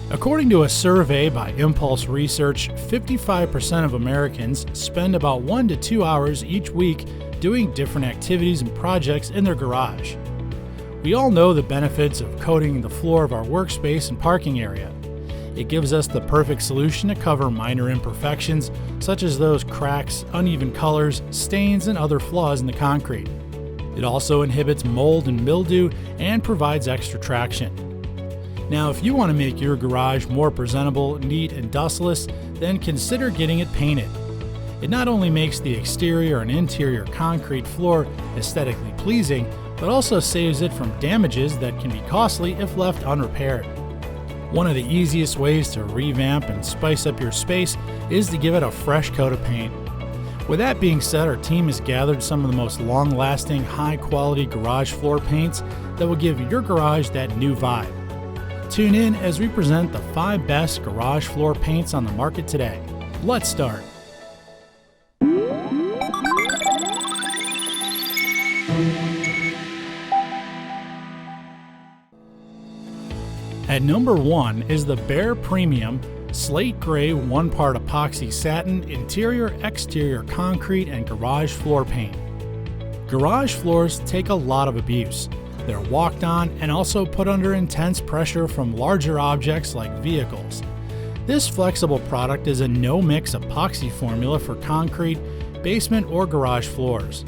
According to a survey by Impulse Research, 55% of Americans spend about 1 to 2 hours each week doing different activities and projects in their garage. We all know the benefits of coating the floor of our workspace and parking area. It gives us the perfect solution to cover minor imperfections such as those cracks, uneven colors, stains, and other flaws in the concrete. It also inhibits mold and mildew and provides extra traction. Now, if you want to make your garage more presentable, neat, and dustless, then consider getting it painted. It not only makes the exterior and interior concrete floor aesthetically pleasing, but also saves it from damages that can be costly if left unrepaired. One of the easiest ways to revamp and spice up your space is to give it a fresh coat of paint. With that being said, our team has gathered some of the most long-lasting, high-quality garage floor paints that will give your garage that new vibe. Tune in as we present the 5 best garage floor paints on the market today. Let's start. At number 1 is the BEHR Premium Slate Gray 1-part epoxy satin interior-exterior concrete and garage floor paint. Garage floors take a lot of abuse. They're walked on and also put under intense pressure from larger objects like vehicles. This flexible product is a no-mix epoxy formula for concrete, basement, or garage floors.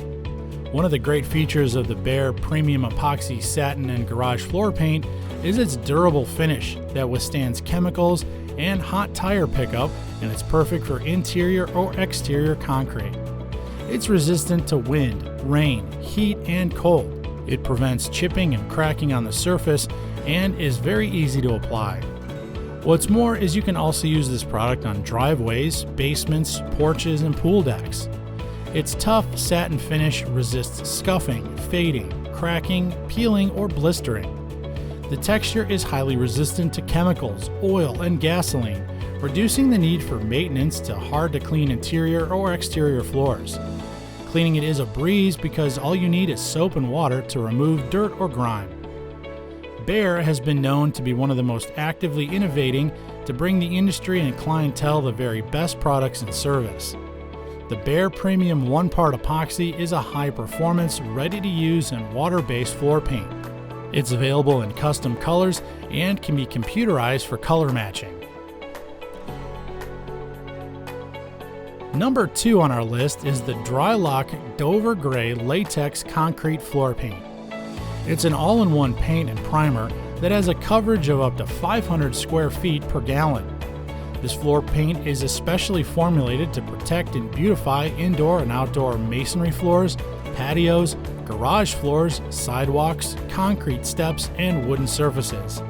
One of the great features of the BEHR Premium Epoxy Satin and Garage Floor Paint is its durable finish that withstands chemicals and hot tire pickup, and it's perfect for interior or exterior concrete. It's resistant to wind, rain, heat, and cold. It prevents chipping and cracking on the surface and is very easy to apply. What's more is you can also use this product on driveways, basements, porches, and pool decks. Its tough satin finish resists scuffing, fading, cracking, peeling, or blistering. The texture is highly resistant to chemicals, oil, and gasoline, reducing the need for maintenance to hard-to-clean interior or exterior floors. Cleaning it is a breeze because all you need is soap and water to remove dirt or grime. BEHR has been known to be one of the most actively innovating to bring the industry and clientele the very best products and service. The BEHR Premium 1-part epoxy is a high-performance, ready-to-use and water-based floor paint. It's available in custom colors and can be computerized for color matching. Number 2 on our list is the DRYLOK Dover Gray Latex Concrete Floor Paint. It's an all-in-one paint and primer that has a coverage of up to 500 square feet per gallon. This floor paint is especially formulated to protect and beautify indoor and outdoor masonry floors, patios, garage floors, sidewalks, concrete steps, and wooden surfaces.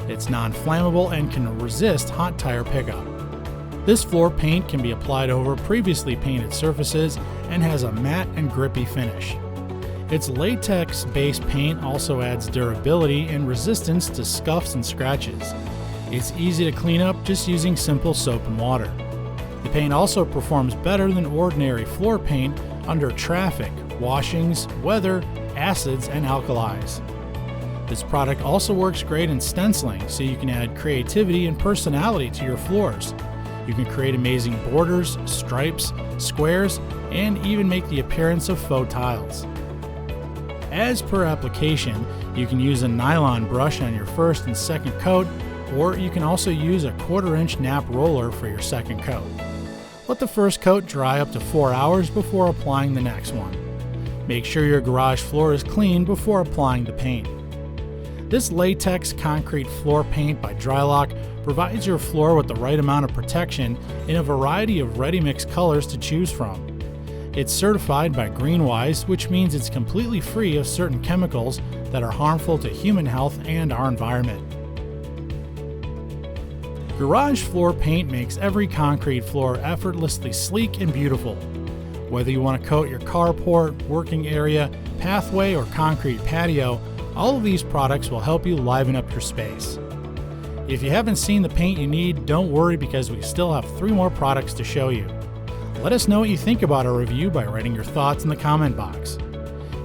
It's non-flammable and can resist hot tire pickup. This floor paint can be applied over previously painted surfaces and has a matte and grippy finish. Its latex-based paint also adds durability and resistance to scuffs and scratches. It's easy to clean up just using simple soap and water. The paint also performs better than ordinary floor paint under traffic, washings, weather, acids, and alkalis. This product also works great in stenciling, so you can add creativity and personality to your floors. You can create amazing borders, stripes, squares, and even make the appearance of faux tiles. As per application, you can use a nylon brush on your first and second coat, or you can also use a 1/4-inch nap roller for your second coat. Let the first coat dry up to 4 hours before applying the next one. Make sure your garage floor is clean before applying the paint. This latex concrete floor paint by DRYLOK provides your floor with the right amount of protection in a variety of ready-mix colors to choose from. It's certified by GreenWise, which means it's completely free of certain chemicals that are harmful to human health and our environment. Garage floor paint makes every concrete floor effortlessly sleek and beautiful. Whether you want to coat your carport, working area, pathway, or concrete patio, all of these products will help you liven up your space. If you haven't seen the paint you need, don't worry because we still have 3 more products to show you. Let us know what you think about our review by writing your thoughts in the comment box.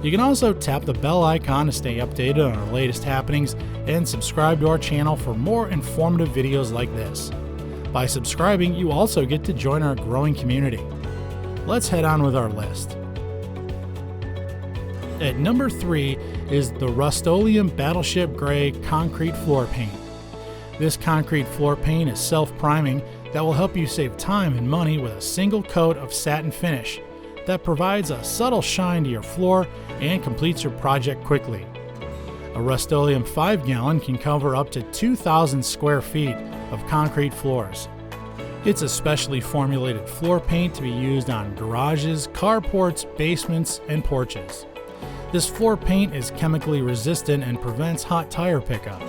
You can also tap the bell icon to stay updated on our latest happenings and subscribe to our channel for more informative videos like this. By subscribing, you also get to join our growing community. Let's head on with our list. At number 3 is the RUST-OLEUM Battleship Gray Concrete Floor Paint. This concrete floor paint is self-priming that will help you save time and money with a single coat of satin finish that provides a subtle shine to your floor and completes your project quickly. A RUST-OLEUM 5-gallon can cover up to 2,000 square feet of concrete floors. It's a specially formulated floor paint to be used on garages, carports, basements, and porches. This floor paint is chemically resistant and prevents hot tire pickup.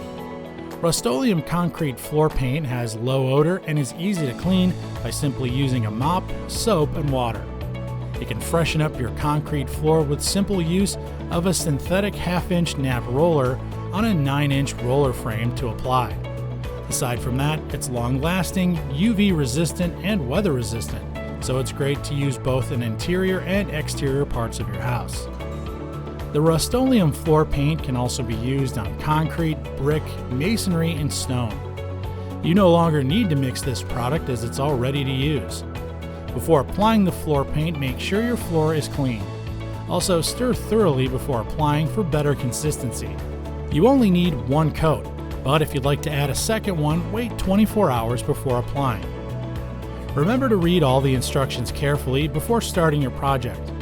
RUST-OLEUM concrete floor paint has low odor and is easy to clean by simply using a mop, soap, and water. It can freshen up your concrete floor with simple use of a synthetic 1/2-inch nap roller on a 9-inch roller frame to apply. Aside from that, it's long-lasting, UV-resistant, and weather-resistant, so it's great to use both in interior and exterior parts of your house. The RUST-OLEUM floor paint can also be used on concrete, brick, masonry, and stone. You no longer need to mix this product as it's all ready to use. Before applying the floor paint, make sure your floor is clean. Also, stir thoroughly before applying for better consistency. You only need 1 coat, but if you'd like to add a second one, wait 24 hours before applying. Remember to read all the instructions carefully before starting your project.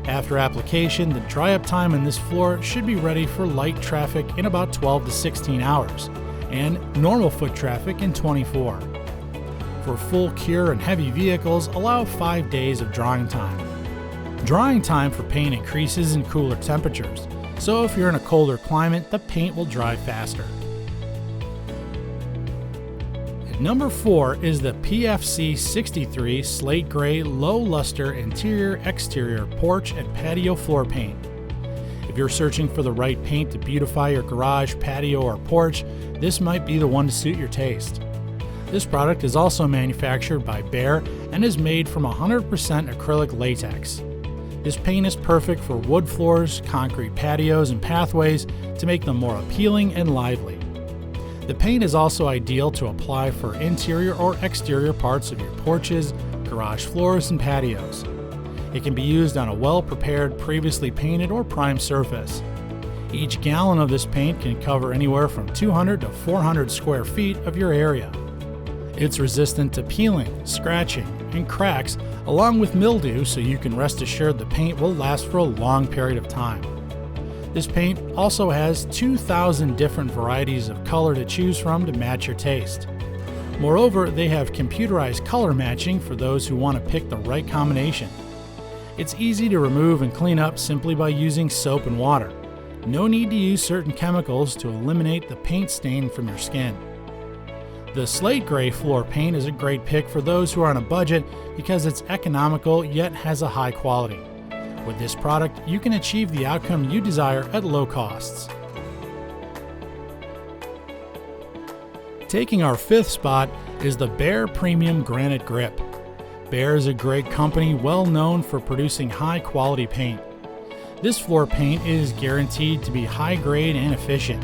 After application, the dry-up time on this floor should be ready for light traffic in about 12 to 16 hours, and normal foot traffic in 24. For full cure and heavy vehicles, allow 5 days of drying time. Drying time for paint increases in cooler temperatures, so if you're in a colder climate, the paint will dry faster. At number 4 is the PFC 63 Slate Gray Low-Luster Interior-Exterior Porch and Patio Floor Paint. If you're searching for the right paint to beautify your garage, patio, or porch, this might be the one to suit your taste. This product is also manufactured by BEHR and is made from 100% acrylic latex. This paint is perfect for wood floors, concrete patios, and pathways to make them more appealing and lively. The paint is also ideal to apply for interior or exterior parts of your porches, garage floors, and patios. It can be used on a well-prepared, previously painted or primed surface. Each gallon of this paint can cover anywhere from 200 to 400 square feet of your area. It's resistant to peeling, scratching, and cracks, along with mildew, so you can rest assured the paint will last for a long period of time. This paint also has 2,000 different varieties of color to choose from to match your taste. Moreover, they have computerized color matching for those who want to pick the right combination. It's easy to remove and clean up simply by using soap and water. No need to use certain chemicals to eliminate the paint stain from your skin. The Slate Gray floor paint is a great pick for those who are on a budget because it's economical yet has a high quality. With this product, you can achieve the outcome you desire at low costs. Taking our 5th spot is the BEHR Premium Granite Grip. BEHR is a great company well known for producing high quality paint. This floor paint is guaranteed to be high grade and efficient.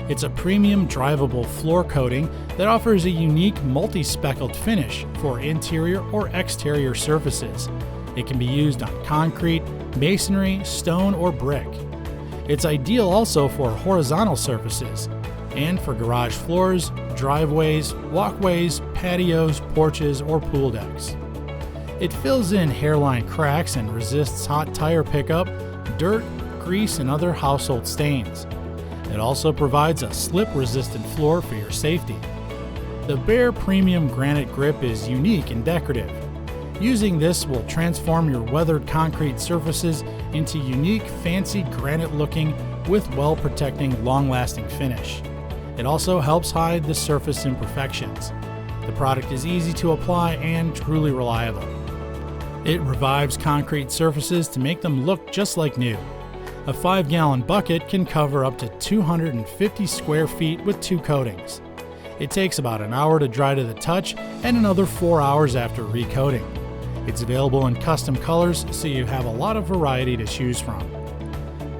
It's a premium drivable floor coating that offers a unique multi-speckled finish for interior or exterior surfaces. It can be used on concrete, masonry, stone, or brick. It's ideal also for horizontal surfaces and for garage floors, driveways, walkways, patios, porches, or pool decks. It fills in hairline cracks and resists hot tire pickup, dirt, grease, and other household stains. It also provides a slip-resistant floor for your safety. The BEHR Premium Granite Grip is unique and decorative. Using this will transform your weathered concrete surfaces into unique, fancy granite-looking with well-protecting, long-lasting finish. It also helps hide the surface imperfections. The product is easy to apply and truly reliable. It revives concrete surfaces to make them look just like new. A 5-gallon bucket can cover up to 250 square feet with 2 coatings. It takes about an hour to dry to the touch and another 4 hours after recoating. It's available in custom colors, so you have a lot of variety to choose from.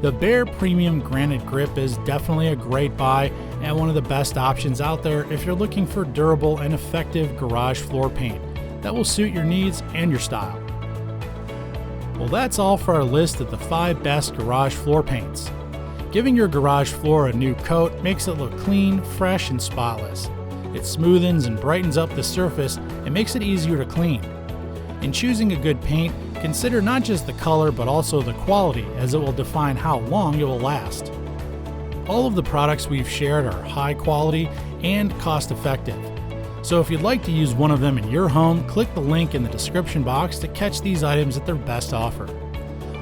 The BEHR Premium Granite Grip is definitely a great buy and one of the best options out there if you're looking for durable and effective garage floor paint that will suit your needs and your style. Well, that's all for our list of the 5 best garage floor paints. Giving your garage floor a new coat makes it look clean, fresh, and spotless. It smoothens and brightens up the surface and makes it easier to clean. In choosing a good paint, consider not just the color but also the quality, as it will define how long it will last. All of the products we've shared are high quality and cost effective. So if you'd like to use one of them in your home, click the link in the description box to catch these items at their best offer.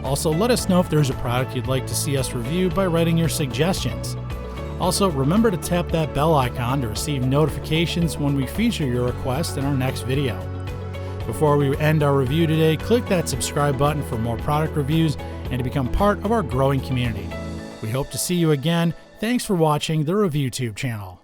Also, let us know if there's a product you'd like to see us review by writing your suggestions. Also, remember to tap that bell icon to receive notifications when we feature your request in our next video. Before we end our review today, click that subscribe button for more product reviews and to become part of our growing community. We hope to see you again. Thanks for watching the ReviewTube channel.